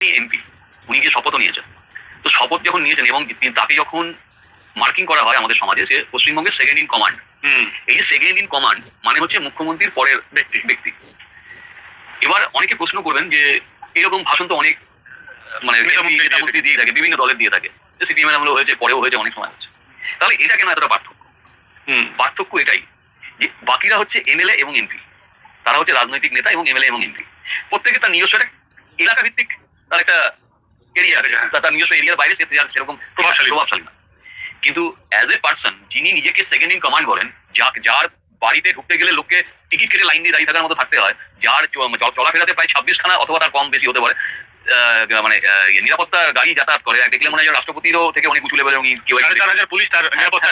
MP, উনি গিয়ে শপথও নিয়েছেন। তো শপথ যখন নিয়েছেন এবং তাকে যখন মার্কিং করা হয় আমাদের সমাজে, সে পশ্চিমবঙ্গের সেকেন্ড ইন কমান্ড। এই যে সেকেন্ড ইন কমান্ড মানে হচ্ছে মুখ্যমন্ত্রীর পরের ব্যক্তি। এবার অনেকে প্রশ্ন করবেন যে এরকম ভাষণ তো অনেক মানে নেতামন্ত্রী দিয়ে থাকে, বিভিন্ন দলের দিয়ে থাকে, সিপিএম আমলেও হয়েছে, পরেও হয়েছে, অনেক সময় হচ্ছে। তাহলে এটা কেন এতটা পার্থক্য? পার্থক্য এটাই যে বাকিরা হচ্ছে এমএলএ এবং এমপি, তারা হচ্ছে রাজনৈতিক নেতা এবং এমএলএ এবং এমপি, প্রত্যেকে তার নিজস্ব একটা এলাকা ভিত্তিক তার একটা এরিয়া আছে, তার নিজস্ব এরিয়ার বাইরে সেরকম প্রভাবশালী না। কিন্তু অ্যাজ এ পার্সন যিনি নিজেকে সেকেন্ড ইন কমান্ড বলেন, যার বাড়িতে ঢুকতে গেলে লোককে টিকিট কেটে লাইন দিয়ে দাঁড়িয়ে থাকার মতো থাকতে হয়, যার চলাফেরাতে প্রায় 26খানা অথবা তার কম বেশি হতে পারে মানে নিরাপত্তা গাড়ি যাতায়াত করে, দেখলে মনে হয় রাষ্ট্রপতিরও থেকে অনেক উঁচু লেভেলের কেউ 4,500 পুলিশ, তার নিরাপত্তা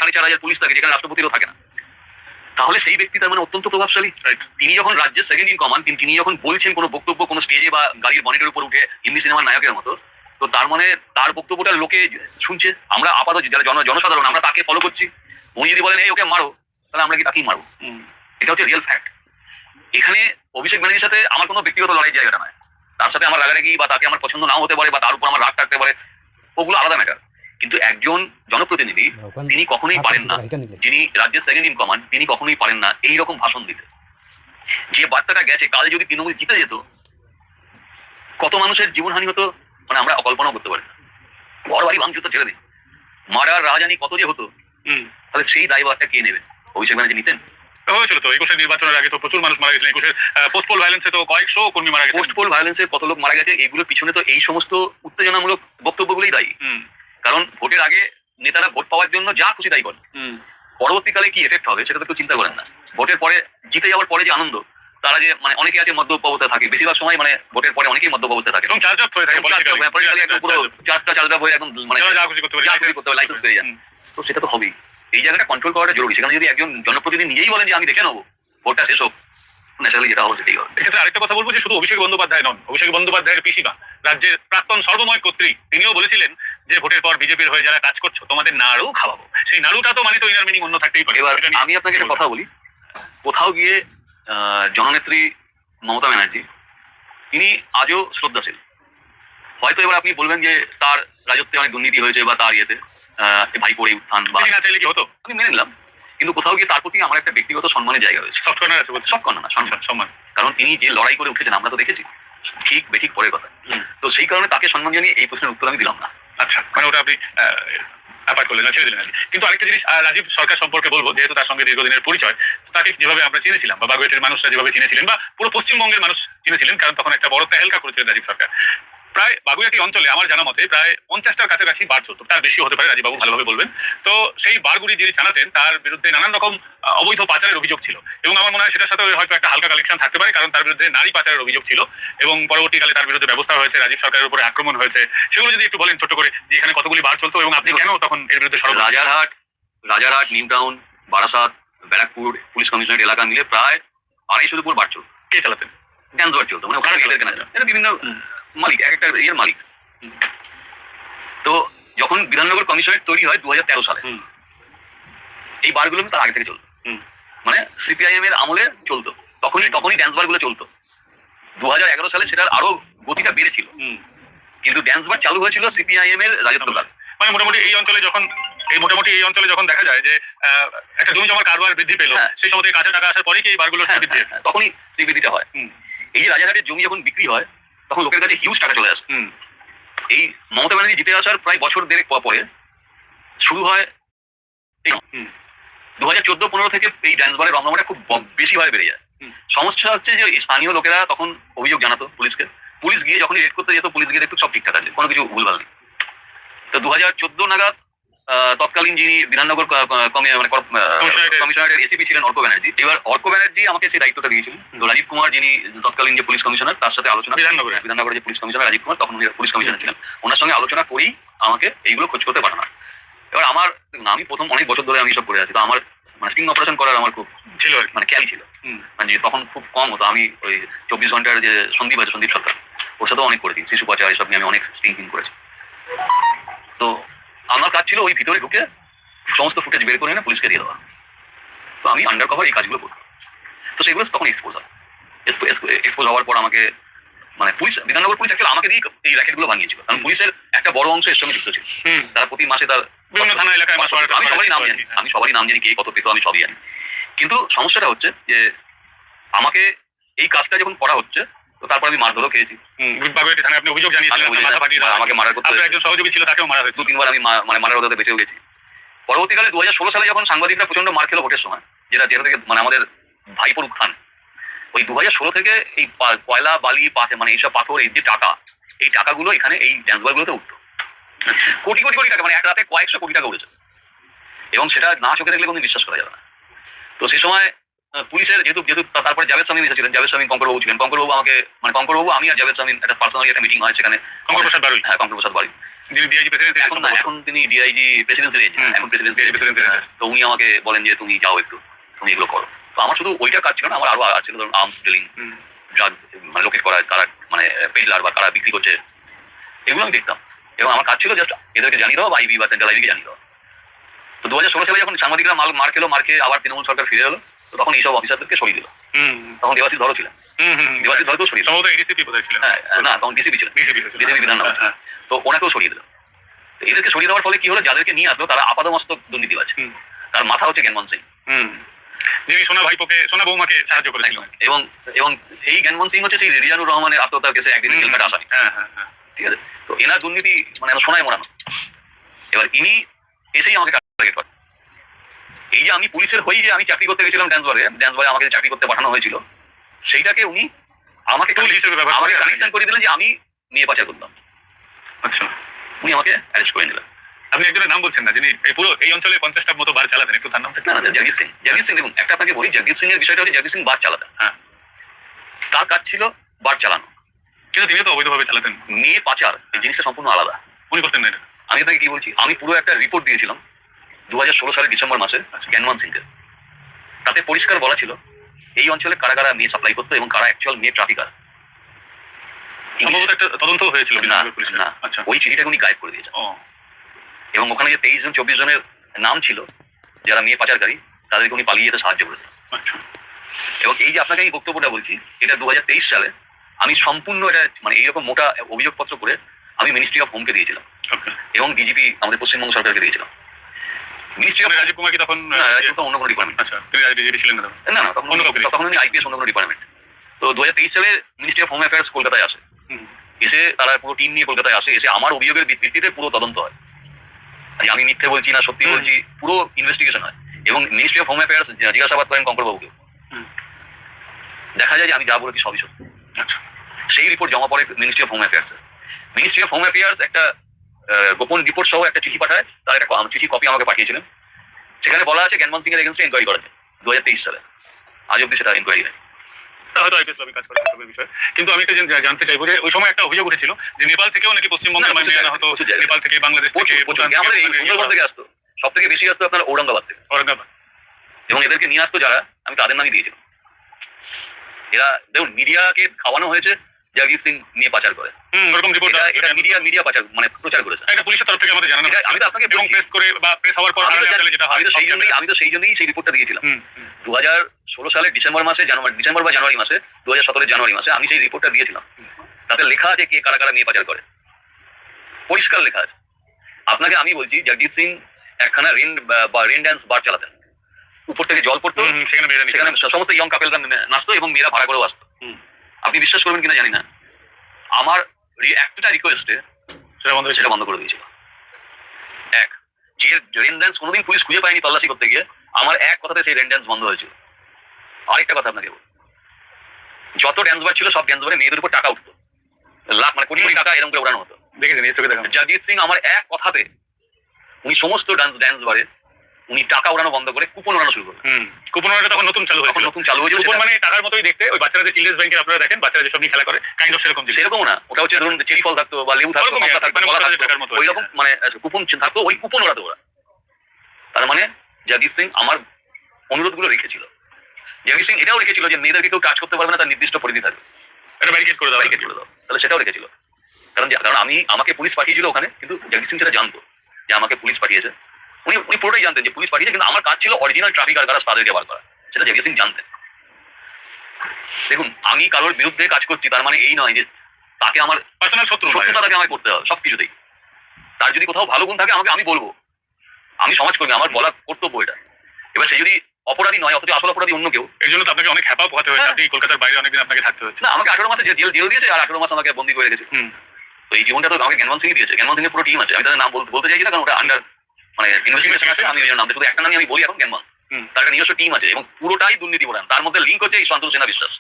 4,500 পুলিশ থাকে, যেখানে রাষ্ট্রপতিরও থাকে না। তাহলে সেই ব্যক্তি তার মানে অত্যন্ত প্রভাবশালী। তিনি যখন রাজ্যের সেকেন্ড ইন কমান্ড, তিনি যখন বলছেন কোনো বক্তব্য কোনো স্টেজে বা গাড়ির বনেটের উপর উঠে হিন্দি সিনেমার নায়কের মতো, তো তার মানে তার বক্তব্যটা লোকে শুনছে, আমরা আপাতত যারা জনসাধারণ আমরা তাকে ফলো করছি। উনি যদি বলেন এই ওকে মারো, তাহলে আমরা কি তাকেই মারবো? এটা হচ্ছে রিয়েল ফ্যাক্ট। এখানে অভিষেক ব্যানার্জির সাথে আমার কোনো ব্যক্তিগত লড়াইয়ের জায়গাটা নয়, তার সাথে আমার রাগারাগি বা তাকে আমার পছন্দ নাও হতে পারে বা তার উপর আমার রাগ থাকতে পারে, ওগুলো আলাদা ম্যাটার। কিন্তু একজন জনপ্রতিনিধি তিনি কখনোই পারেন না, যিনি রাজ্যের সেকেন্ড ইন কমান্ড, তিনি কখনোই পারেন না এইরকম ভাষণ দিতে। যে বার্তাটা গেছে, কাল যদি তৃণমূল জিতে যেত কত মানুষের জীবনহানি হতো মানে আমরা অকল্পনাও করতে পারি না। ঘর বাড়ি ভাঙচুর তো ছেড়ে দিন, মারার রাজধানী কত যে হতো, তাহলে সেই দায়ভারটা কে নেবে? অভিষেক ব্যানার্জি নিতেন? হয়েছিল তো 21 নির্বাচনের আগে তো প্রচুর মানুষ মারা গেছিলেন। 21 পোস্ট পোল ভায়োলেন্সে তো কয়েকশো কর্মী মারা গেছে। পোস্ট পোল ভায়োলেন্সে কত লোক মারা গেছে, এগুলোর পিছনে তো এই সমস্ত উত্তেজনামূলক বক্তব্যগুলোই দায়ী। কারণ ভোটের আগে নেতারা ভোট পাওয়ার জন্য যা খুশি তাই করে, পরবর্তীকালে কি এফেক্ট হবে সেটা তো কেউ চিন্তা করেন না। ভোটের পরে জিতে যাওয়ার পরে যে আনন্দ, তারা যে মানে অনেকে আছে মদ্যপ অবস্থায় থাকে, বেশিরভাগ সময় মানে ভোটের পরে অনেকেই মদ্যপ অবস্থায় থাকে এবং চার্জ আপ হয়ে থাকে, একদম মানে লাইসেন্স পেয়ে যান। তো সেটা তো হবেই, এই জায়গাটা কন্ট্রোল করাটা জরুরি। সেখানে যদি একজন জনপ্রতিনিধি নিজেই বলেন যে আমি দেখে নেবো, ভোটটা শেষ হোক, ন্যাচারালি যেটা হবে সেটাই হবে। এক্ষেত্রে আরেকটা কথা বলবো যে শুধু অভিষেক বন্দ্যোপাধ্যায় নন, অভিষেক বন্দ্যোপাধ্যায়ের পিসিমা রাজ্যের প্রাক্তন সর্বময় কর্ত্রী, তিনিও বলেছিলেন যে ভোটের পর বিজেপির হয়ে যারা কাজ করছো তোমাদের নাড়ু খাওয়াবো। সেই নাড়ুটা তো মানে তো ইনার মিনিং অন্য থাকতেই পারে। এবার আমি আপনাকে একটা কথা বলি, কোথাও গিয়ে জননেত্রী মমতা ব্যানার্জি তিনি আজও শ্রদ্ধাশীল। হয়তো এবার আপনি বলবেন যে তার রাজত্বে অনেক দুর্নীতি হয়েছে বা তার ইয়েতে ভাইপোর উত্থান বা না চাইলে কি হতো, আমি মেনে নিলাম, কিন্তু কোথাও গিয়ে তার প্রতি আমার একটা ব্যক্তিগত সম্মানের জায়গা রয়েছে। সফট কর্নার আছে, সব কর্নার না, সম্মান। কারণ তিনি যে লড়াই করে উঠেছেন আমরা তো দেখেছি, ঠিক বেঠিক পরের কথা। তো সেই কারণে তাকে সম্মান জানিয়ে এই প্রশ্নের উত্তর আমি দিলাম না। আচ্ছা, মানে ওটা আপনি অ্যাপার্ট করলেন না, ছেড়ে দিলেন। কিন্তু আরেকটা জিনিস রাজীব সরকার সম্পর্কে বলবো, যেহেতু তার সঙ্গে দীর্ঘদিনের পরিচয়, তাকে যেভাবে আমরা চিনেছিলাম বা বাগুইয়াটির মানুষরা যেভাবে চিনেছিলেন বা পুরো পশ্চিমবঙ্গের মানুষ চিনেছিলেন, কারণ তখন একটা বড় তেহেলকা করেছিলেন রাজীব সরকার। প্রায় বাগুইয়াটি অঞ্চলে আমার জানা মতে প্রায় 50টার কাছাকাছি বার চলতো, তার বেশি হতে পারে, রাজীববাবু ভালোভাবে বলবেন। তো সেই বারগুলি যিনি চালাতেন তার বিরুদ্ধে নানান রকম অবৈধ পাচারের অভিযোগ ছিল, এবং আমার মনে হয় সেটার সাথে হয়তো একটা হালকা কালেকশন থাকতে পারে, কারণ তার বিরুদ্ধে নারী পাচারের অভিযোগ ছিল এবং পরবর্তীকালে তার বিরুদ্ধে ব্যবস্থা হয়েছে, রাজীব সরকারের উপরে আক্রমণ হয়েছে। সেগুলো যদি একটু বলেন ছোট করে, যে এখানে কতগুলি বার চলতো এবং আপনি কেন তখন এর বিরুদ্ধে সরব? Rajarhat, new town, Barasat, Barrackpore police commissionerate এলাকা মিলে প্রায় 250 উপর বার চলতো। কে চালাতেন? ড্যান্স বার চলতো, মানে ওখানে এটা বিভিন্ন মালিক, এক একটা ইয়ের মালিক। তো যখন বিধাননগর কমিশনারেট তৈরি হয় 2013 সালে, এই বারগুলো তার আগে থেকে চলতো, মানে সিপিআইএম এর আমলে চলতো, তখনই ড্যান্স বার গুলো চলতো। 2011 সালে সেটার আরো গতিটা বেড়েছিল, কিন্তু ড্যান্স বার চালু হয়েছিল সিপিআইএম এর রাজত্বকালে। মানে মোটামুটি এই অঞ্চলে যখন দেখা যায় যে একটা জমি জমার কারবার বৃদ্ধি পেল, সেই সময় কাঁচা টাকা আসার পরেই কি এই বারগুলো বৃদ্ধি, তখনই সেই বৃদ্ধিটা হয়। এই যে রাজারহাটের জমি যখন বিক্রি হয় তখন লোকের কাছে হিউজ টাকা চলে আসে। এই মমতা ব্যানার্জি জিতে আসার প্রায় বছর দেড়েক পরে শুরু হয় 2014-15 থেকে এই ড্যান্স বারের রমরমাটা খুব বেশিভাবে বেড়ে যায়। সমস্যা হচ্ছে যে স্থানীয় লোকেরা তখন অভিযোগ জানাতো পুলিশকে, পুলিশ গিয়ে যখন রেড করতে যেত, পুলিশ গিয়ে দেখতো সব ঠিকঠাক আছে, কোনো কিছু ভুলভাল নেই। তো 2014 নাগাদ তৎকালীন যিনি বিধাননগর কমিশনারের এসিপি ছিলেন অর্ক ব্যানার্জি, এবার অর্ক ব্যানার্জি আমাকে সেই দায়িত্বটা দিয়েছিলেন। তো রাজীব কুমার যিনি তৎকালীন যে পুলিশ কমিশনার, তার সাথে আলোচনা, বিধাননগরের যে পুলিশ কমিশনার রাজীব কুমার, তখন উনি পুলিশ কমিশনার ছিলেন, ওনার সঙ্গে আলোচনা করেই আমাকে এইগুলো খোঁজ করতে পাঠানো। এবার আমার আমি প্রথম অনেক বছর ধরে আমি সব করে আছি, তো আমার মানে স্টিং অপারেশন করার আমার খুব ছিল, মানে খেয়াল ছিল, মানে তখন খুব কম হতো। আমি ওই 24 ঘন্টার যে সন্দীপ আছে, সন্দীপ সরকার, ওর সাথেও অনেক করেছি, শিশু পাচার এসব নিয়ে আমি অনেক স্টিং করেছি। তো আমার কাজ ছিল ওই ভিতরে ঢুকে সমস্ত ফুটেজ বের করে এনে পুলিশকে দিয়ে দেওয়া। তো আমি আন্ডার কভার এই কাজগুলো করতাম। তো সেগুলো তখন এক্সপোজ হয়, এক্সপোজ হওয়ার পর আমাকে মানে পুলিশ, বিধাননগর পুলিশ অ্যাকচুয়ালি আমাকে দিয়ে এই র্যাকেটগুলো বানিয়েছিল, কারণ পুলিশের একটা বড় অংশ এর সঙ্গে যুক্ত ছিল। তারা প্রতি মাসে তার বিভিন্ন থানা এলাকায় আমি সবারই নাম জানি, আমি সবারই নাম জানি, কে কত পেত আমি সবই জানি। কিন্তু সমস্যাটা হচ্ছে যে আমাকে এই কাজটা যখন করা হচ্ছে, তো তারপর আমি মারধরও খেয়েছি। বাগুইআটি থানায় আপনি অভিযোগ জানিয়েছিলেন মাথা ফাটিয়ে আমাকে মারার করতে আপনার একজন সহযোগী ছিল, তাকেও মারা হয়েছে। 2-3 বার আমি মানে মারার রোদে বেঁচেও গেছি। পরবর্তীকালে 2016 সালে যখন সাংবাদিকরা প্রচন্ড মার খেলো ভোটের সময়, যেটা থেকে মানে আমাদের ভাইপোর উত্থান, ওই 2016 থেকে এই কয়লা বালি মানে এইসব পাথর, এই যে টাকা, এই টাকাগুলো এখানে এই ড্যান্স বারগুলোতে উঠতো। কোটি কোটি কোটি টাকা, মানে এক রাতে কয়েকশো কোটি টাকা উঠেছে, এবং সেটা না চোখে দেখলে কোনো বিশ্বাস করা যাবে না। তো সেই সময় পুলিশের যেহেতু তারপরে জাভেদ শামীম এসেছিলেন, জাভেদ শামীম কঙ্করবাবু ছিলেন, কঙ্করবাবু আমাকে মানে কঙ্করবাবু আমি আর জাভেদ শামীম একটা পার্সোনালি একটা মিটিং হয় সেখানে। কঙ্কর প্রসাদ বাড়ি, হ্যাঁ কঙ্কর প্রসাদ বাড়ি, যিনি ডিআইজি প্রেসিডেন্সি, এখন তিনি ডিআইজি প্রেসিডেন্সি রেঞ্জ, এখন প্রেসিডেন্সি। তো উনি আমাকে বলেন যে তুমি যাও একটু, তুমি এগুলো করো। তো আমার শুধু ওইটা কাজ ছিল না, আমার আরো ছিল, ধরুন আর্মস ডিলিং, ড্রাগস মানে লোকেট করা, কারা মানে পেডলার বা কারা বিক্রি করছে, এগুলো আমি দেখতাম। এবং আমার কাজ ছিল জাস্ট এদেরকে জানিয়ে দেওয়া বা আইবি বা সেন্ট্রাল আইবিকে জানিয়ে দেওয়া। তো 2016 সালে যখন সাংবাদিকরা মার খেলো, মার খেয়ে আবার তৃণমূল সরকার ফিরে এলো, তো তখন এইসব অফিসারদেরকে সরিয়ে দিল। তখন দেবাশিস ধরও ছিলেন, দেবাশিস ধরকেও সরিয়ে দিল। সম্ভবত এডিসিপি বোধহয় ছিলেন, না তখন ডিসিপি ছিলেন, ডিসিপি বিধাননগর, তো ওনাকেও সরিয়ে দিল। তো এদেরকে সরিয়ে দেওয়ার ফলে কি হলো, যাদেরকে নিয়ে আসলো তারা আপাদমস্তক দুর্নীতিবাজ। তার মাথা হচ্ছে জ্ঞানমোহন সিং, যিনি সোনা ভাইপোকে, সোনা বৌমাকে সাহায্য করেছিলেন। এবং এবং এই জ্ঞানমোহন সিং হচ্ছে সেই রিজানুর রহমানের আত্মহত্যার কেসে একদিন জেল কাটা আসামি। ঠিক আছে, তো এনার দুর্নীতি মানে সোনায় মোড়ানো। এবার ইনি এসেই আমাকে টার্গেট করে। এই যে আমি পুলিশের হয়ে যে আমি চাকরি করতে গেছিলাম ড্যান্স বারে আমাকে চাকরি করতে পাঠানো হয়েছিল, সেইটাকে উনি আমাকে টুল হিসেবে ব্যবহার আমাকে কানেকশন করে দিলেন যে আমি মেয়ে পাচার করতাম। আচ্ছা, উনি আমাকে অ্যারেস্ট করে নিলেন। আপনি একজনের নাম বলছেন না, যিনি এই পুরো এই অঞ্চলে 50টার মতো বার চালাতেন, একটু তার নামটা? না জগদীশ সিং। জগদীশ সিং দেখুন, একটা আপনাকে বলি, জগদীশ সিং এর বিষয়টা হচ্ছে জগদীশ সিং বার চালাতেন। হ্যাঁ, তার কাজ ছিল বার চালানো, কিন্তু তিনি তো অবৈধভাবে চালাতেন। মেয়ে পাচার এই জিনিসটা সম্পূর্ণ আলাদা। উনি করতেন না এটা? আমি আপনাকে কি বলছি, আমি পুরো একটা রিপোর্ট দিয়েছিলাম 2016 সালের ডিসেম্বর মাসে জ্ঞানমোহন সিংকে। তাতে পরিষ্কার বলা ছিল এই অঞ্চলে কারা কারা মেয়ে সাপ্লাই করতো এবং কারা অ্যাকচুয়াল মেয়ে ট্রাফিকার। সম্ভবত একটা তদন্ত হয়েছিল না, পুলিশের। আচ্ছা, ওই চিঠিটাকে উনি গায়েব করে দিয়েছেন। এবং ওখানে যে 23 জন 24 জনের নাম ছিল যারা মেয়ে পাচারকারী, তাদেরকে উনি পালিয়ে যেতে সাহায্য করেছেন। এবং এই যে আপনাকে আমি বক্তব্যটা বলছি, এটা 2023 সালে আমি সম্পূর্ণ এটা মানে এইরকম মোটা অভিযোগপত্র করে আমি মিনিস্ট্রি অফ হোমকে দিয়েছিলাম এবং ডিজিপি আমাদের পশ্চিমবঙ্গ সরকারকে দিয়েছিলাম। মিনিস্ট্রি অফ রাজীব কুমার কি তখন অন্য কোনো ডিপার্টমেন্ট? আচ্ছা, তিনি ডিজিপি ছিলেন না? না না, তখন উনি আইপিএস অন্য কোনো ডিপার্টমেন্ট। তো 2023 সালে মিনিস্ট্রি অফ হোম অ্যাফেয়ার্স কলকাতায় আসে, এসে তারা পুরো টিম নিয়ে কলকাতায় আসে, এসে আমার অভিযোগের ভিত্তিতে পুরো তদন্ত হয়। আমি মিথ্যে বলছি না সত্যি বলছি, পুরো ইনভেস্টিগেশন হয়। এবং মিনিস্ট্রি অফ হোম অ্যাফেয়ার্স জিজ্ঞাসাবাদ করেন কঙ্করবাবুকে, দেখা যায় যে আমি যা বলেছি সবই সত্যি। সেই রিপোর্ট জমা পড়ে ministry of home affairs. Ministry of home affairs একটা গোপন রিপোর্ট সহ একটা চিঠি পাঠায়, তার একটা চিঠি কপি আমাকে পাঠিয়েছিলেন। সেখানে বলা আছে জ্ঞানমোহন সিং এর এগেইনস্টে ইনকোয়ারি করা যায় 2023 সালে। আজ অব্দি সেটা ইনকোয়ারি নেই। হয়তো আইপিএস লবি কাজ করে সবের বিষয়। কিন্তু আমি একটা জানতে চাইবো যে ওই সময় একটা অভিযোগ উঠেছিল যে নেপাল থেকেও নাকি পশ্চিমবঙ্গের মানে আনা হতো, নেপাল থেকে, বাংলাদেশ থেকে, আমাদের এই সুন্দরবন থেকে আসতো, সব থেকে বেশি আসতো আপনার ঔরঙ্গাবাদ থেকে। এবং এদেরকে নিয়ে আসতো যারা, আমি তাদের নামই দিয়েছিলাম। এরা দেখুন, মিডিয়াকে খাওয়ানো হয়েছে জগদীশ সিং নিয়ে পাচার করে, এরকম রিপোর্ট এটা মিডিয়া পাচার মানে প্রচার করেছে। এটা পুলিশের তরফ থেকে আমাদের জানানো। আমি তো আপনাকে প্রেস করে বা প্রেস হওয়ার পর যেটা হয়, আমি তো সেই জন্যই সেই রিপোর্টটা দিয়েছিলাম 2016 সালের ডিসেম্বর বা জানুয়ারি মাসে, 2017 জানুয়ারি মাসে আমি সেই রিপোর্টটা দিয়েছিলাম। তাতে লেখা আছে কে কারা কারা নিয়ে পাচার করে, পরিষ্কার লেখা আছে। আপনাকে আমি বলছি, জগদীশ সিং একখানা রেন ড্যান্স বার চালাতেন, উপর থেকে জল পড়তো, সেখানে সমস্ত ইয়ং কাপেলরা নাচতো এবং মেয়েরা ভাড়া করেও আসতো। আপনি বিশ্বাস করবেন কিনা জানি না, আমার একটা রিকোয়েস্টে সেটা বন্ধ করে দিয়েছিল। এক, যে রেন ড্যান্স কোনোদিন পুলিশ খুঁজে পায়নি তল্লাশি করতে গিয়ে, আমার এক কথাতে সেই রেন ড্যান্স বন্ধ হয়েছিল। আরেকটা কথা আপনাকে বল, যত ড্যান্স বার ছিল সব ড্যান্স বারে মেয়েদের উপর টাকা উঠতো, লাখ মানে কোটি কোটি টাকা এরকম করে উড়ানো হতো। দেখেছেন এই চোখে দেখা। জগদীশ সিং আমার এক কথাতে উনি সমস্ত ড্যান্স বারে উনি টাকা উড়ানো বন্ধ করে কুপন উড়ানো শুরু করলেন। কুপন উড়ানো তখন নতুন চালু হয়েছিল। কুপন মানে টাকার মতোই দেখতে, ওই বাচ্চারা যে চিলড্রেন্স ব্যাংকে আপনারা দেখেন বাচ্চারা যেসব নিয়ে খেলা করে, কাইন্ড অফ সেরকম না। ওটা হচ্ছে ধরুন চেরি ফল থাকতো বা লেবু থাকতো, ওই রকম মানে কুপন থাকতো, ওই কুপন ওড়াতো ওরা। তার মানে জগদীশ সিং আমার অনুরোধগুলো রেখেছিল। জগদীশ সিং এটাও রেখেছিল যে মেয়েদেরকে কেউ কাজ করতে পারবে না, তার নির্দিষ্ট পরিধি থাকবে, এটা ব্যারিকেড করে দাও। তাহলে সেটাও রেখেছিল। কারণ আমাকে পুলিশ পাঠিয়েছিল ওখানে, কিন্তু জগদীশ সিং সেটা জানতো যে আমাকে পুলিশ পাঠিয়েছে। উনি পুরোটাই জানতেন যে পুলিশ পাঠিয়েছে, কিন্তু আমার কাজ ছিল অরিজিনাল ট্রাফিকার কারা তাদেরকে বার করা, সেটা জগদীশ সিং জানতেন। দেখুন, আমি কারোর বিরুদ্ধে কাজ করছি তার মানে এই নয় যে তাকে আমার পার্সোনাল শত্রু নয়। শত্রুতা তাকে আমায় করতে হবে সবকিছুতেই। তার যদি কোথাও ভালো গুণ থাকে আমাকে আমি বলবো, আমি সমাজকর্মী, আমার বলার কর্তব্য এটা। এবার সে যদি অপরাধী নয় অথচ আসল অপরাধী অন্য কেউ, এর জন্য তো আপনাকে অনেক হ্যাপা পোহাতে হয়েছে, হ্যাঁ। আপনি কলকাতার বাইরে অনেকদিন আপনাকে থাকতে হচ্ছে। না আমাকে 18 মাসে জেল দিয়েছে আর 18 মাস আমাকে বন্দি করে রেখেছে। তো এই জীবনটা তো আমাকে জ্ঞানবন্ত সিং দিয়েছে। জ্ঞানবন্ত সিং এর পুরো টিম আছে, আমি তাদের নাম বলতে চাইছি না কারণ ওটা আন্ডার মানে ইনভেস্টিগেশন আছে, আমি ওই নামটা শুধু একটা নামই আমি বলি এখন জ্ঞানবন্ত। তার একটা নিজস্ব টিম আছে এবং পুরোটাই দুর্নীতি পরায়ণ, তার মধ্যে লিঙ্ক হচ্ছে এই শান্তনু সেনা বিশ্বাস।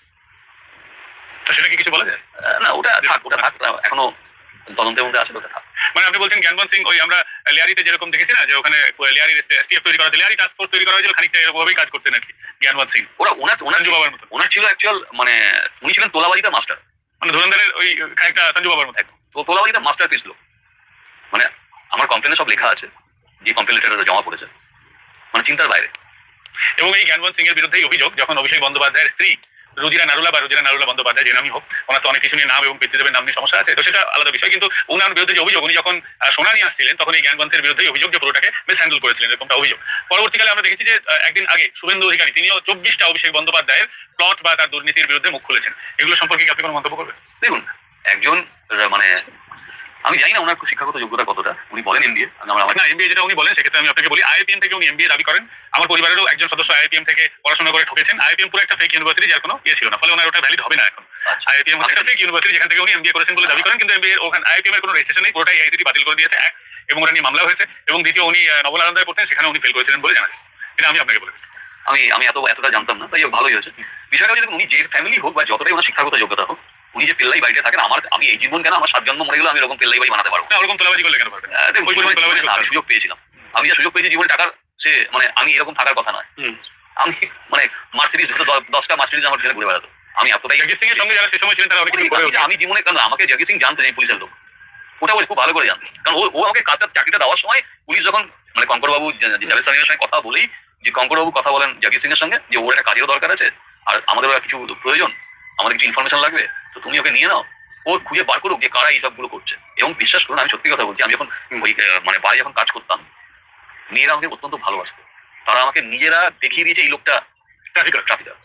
তো সেটা কি কিছু বলা যায়? না ওটা থাক এখনো তদন্তের মধ্যে আছে, ওটা থাক। মানে আপনি বলছেন জ্ঞানবন্ত সিং, ওই আমরা লিয়ারিতে যেরকম দেখেছি না যে ওখানে লিয়ারির এসটিএফ তৈরি করা হয়েছে, লিয়ারি টাস্ক ফোর্স তৈরি করা হয়েছিল, খানিকটা এরকমভাবেই কাজ করতেন আর কি জ্ঞানবন্ত সিং। সঞ্জু বাবার মতো ওনার ছিল অ্যাকচুয়াল, মানে উনি ছিলেন তোলাবাজিতে মাস্টার, মানে ধুরন্ধরের ওই খানিকটা সঞ্জু বাবার মতো। তো তোলাবাজিতে মাস্টার পিস লোক। মানে আমার কমপ্লেনে সব লেখা আছে, যে কমপ্লেন লেটারটা জমা পড়েছে, মানে চিন্তার বাইরে। এবং এই জ্ঞানবন্ত সিং এর বিরুদ্ধেই অভিযোগ, যখন অভিষেক বন্দ্যোপাধ্যায়ের স্ত্রী রুজিরা নারুলা বন্দ্যোপাধ্যায়, যে নামই হোক, ওনার তো অনেক কিছু নিয়ে নাম এবং পিতৃদেবের নাম নিয়ে সমস্যা আছে, তো সেটা আলাদা বিষয়, কিন্তু ওনার বিরুদ্ধে যে অভিযোগ, উনি যখন সোনা নিয়ে আসছিলেন তখন এই জ্ঞানবন্তের বিরুদ্ধেই অভিযোগ যে পুরোটাকে মিসহ্যান্ডেল করেছিলেন, এরকমটা অভিযোগ। পরবর্তীকালে আমরা দেখেছি যে একদিন আগে শুভেন্দু অধিকারী তিনিও 24টা অভিষেক বন্দ্যোপাধ্যায়ের প্লট বা তার দুর্নীতির বিরুদ্ধে মুখ খুলেছেন। এগুলো সম্পর্কে কি আপনি কোনো মন্তব্য করবেন? দেখুন একজন মানে আমি জানি না ওনার শিক্ষাগত যোগ্যতা কতটা, উনি বলেন এমবিএ, না এমবিএ যেটা উনি বলেন সেক্ষেত্রে আমি আপনাকে বলি, আইআইপিএম থেকে উনি এমবিএ দাবি করেন। আমার পরিবারেরও একজন সদস্য আইআইপিএম থেকে পড়াশোনা করে ঠকেছেন। আইআইপিএম পুরো একটা ফেক ইউনিভার্সিটি, যার কোনো ইয়ে ছিল না, ফলে ওনার ওটা ভ্যালিড হবে না এখন। আইআইপিএম হচ্ছে একটা ফেক ইউনিভার্সিটি যেখান থেকে উনি এমবিএ করেছেন বলে দাবি করেন, কিন্তু এমবিএ ওখানে আইআইপিএম এর কোনো রেজিস্ট্রেশন নেই, পুরোটাই আইআইসিটি বাতিল করে দিয়েছে এক, এবং ওটা নিয়ে মামলা হয়েছে। এবং দ্বিতীয় উনি নবনারায়ণদায় পড়তেন, সেখানে উনি ফেল করেছিলেন বলে জানা যায়। এটা আমি আপনাকে বলে দিচ্ছি। আমি এতটা জানতাম না, তাই ভালোই হয়েছে। বিষয়টা হচ্ছে উনি যে ফ্যামিলি হোক বা যতটাই ওনার শিক্ষাগত যোগ্যতা হোক, উনি যে পেল্লাই বাড়িতে থাকেন, আমি এই জীবন কেন আমার 7 জন্ম মরে গেলে আমি এরকম পেল্লাই বাড়ি বানাতে পারবো না, ওরকম তোলাবাজি করলে কেন পারবেন? আমি সুযোগ পেয়েছিলাম, আমি যা সুযোগ পেয়েছি জীবনে টাকার, সে মানে আমি এরকম থাকার কথা নয়। আমি মানে মার্সিডিজ 10টা মার্সিডিজ আমার পেছনে ঘুরে বেড়াতো, আমি এতটাই। জাগির সিং এর সঙ্গে যারা সে সময় ছিলেন তারা অনেক কিছু করে। আমি জীবনে কারণ আমাকে জাগির সিং জানতো যে পুলিশের লোক, ওটা ও খুব ভালো করে জানতো, কারণ ও আমাকে চাকরিটা দেওয়ার সময় পুলিশ যখন মানে কঙ্করবাবু জাভেদ সামিমের সঙ্গে কথা বলেই, যে কঙ্করবাবু কথা বলেন জাগির সিং এর সঙ্গে যে ওর একটা কাজেরও দরকার আছে আর আমাদেরও কিছু প্রয়োজন, আমাদের কিছু ইনফরমেশন লাগবে, তো তুমি ওকে নিয়ে নাও, ও খুঁজে বার করুক যে কারা এইসবগুলো করছে। এবং বিশ্বাস করুন আমি সত্যি কথা বলছি, আমি যখন ওই মানে বাইরে যখন কাজ করতাম, মেয়েরা আমাকে অত্যন্ত ভালোবাসতো, তারা আমাকে নিজেরা দেখিয়ে দিয়েছে এই লোকটা ট্রাফিকার,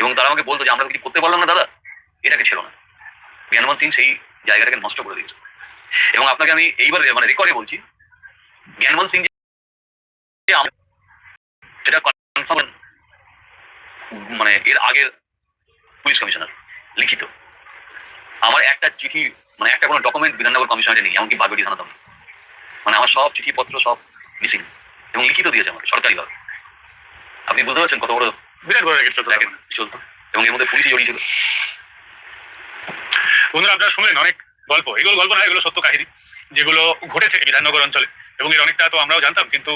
এবং তারা আমাকে বলতো যে আমরা কিছু করতে পারলাম না দাদা, এটাকে ছিল না। জ্ঞানবন্ত সিং সেই জায়গাটাকে নষ্ট করে দিয়েছে। এবং আপনাকে আমি এইবার মানে রেকর্ডে বলছি, জ্ঞানবন্ত সিং সেটা কনফার্ম মানে এর আগের পুলিশ কমিশনার লিখিত, আমার একটা চিঠি মানে একটা কোনো ডকুমেন্ট বিধাননগর কমিশনারে নেই, এমনকি বাগেরহাট থানাতেও নেই। মানে আমার সব চিঠিপত্র সব মিসিং, এবং লিখিত দিয়েছে আমাকে সরকারিভাবে। আপনি বুঝতে পারছেন কত বড় বিরাট বড় র্যাকেট চলতো, এবং এর মধ্যে পুলিশই জড়িয়ে ছিল। বন্ধুরা আপনারা শুনলেন অনেক গল্প, এগুলো গল্প না, এগুলো সত্য কাহিনী যেগুলো ঘটেছে বিধাননগর অঞ্চলে, এবং এর অনেকটা তো আমরাও জানতাম, কিন্তু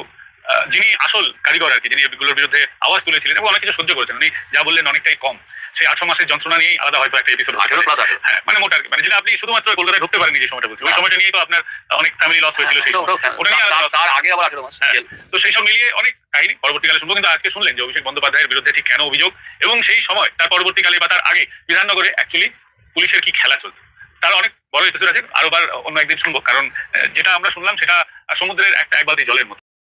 যিনি আসল কারিগর আর কি, যিনি এগুলোর বিরুদ্ধে আওয়াজ তুলেছিলেন এবং অনেক কিছু সহ্য করেছেন, উনি যা বললেন অনেকটাই কম। সেই 18 মাসের যন্ত্রণা নিয়েই আলাদা হয়তো একটা এপিসোড, 18+18, হ্যাঁ মানে মোটা, মানে যেটা আপনি শুধুমাত্র কলকাতায় ঢুকতে পারেননি যে সময়টা বলছি, ওই সময়টা নিয়ে তো আপনার অনেক ফ্যামিলি লস হয়েছিল সেই সময়, ওটা নিয়ে তার আগে আবার 18 মাস। তো সেই সব মিলিয়ে অনেক কাহিনী পরবর্তীকালে শুনবো। কিন্তু আজকে শুনলেন যে অভিষেক বন্দ্যোপাধ্যায়ের বিরুদ্ধে ঠিক কেন অভিযোগ, এবং সেই সময় তার পরবর্তীকালে বা তার আগে বিধাননগরে অ্যাকচুয়ালি পুলিশের কি খেলা চলতো, তার অনেক বড় এপিসোড আছে, আরোবার অন্য একদিন শুনবো। কারণ যেটা আমরা শুনলাম সেটা সমুদ্রের এক বালতি জলের মতো।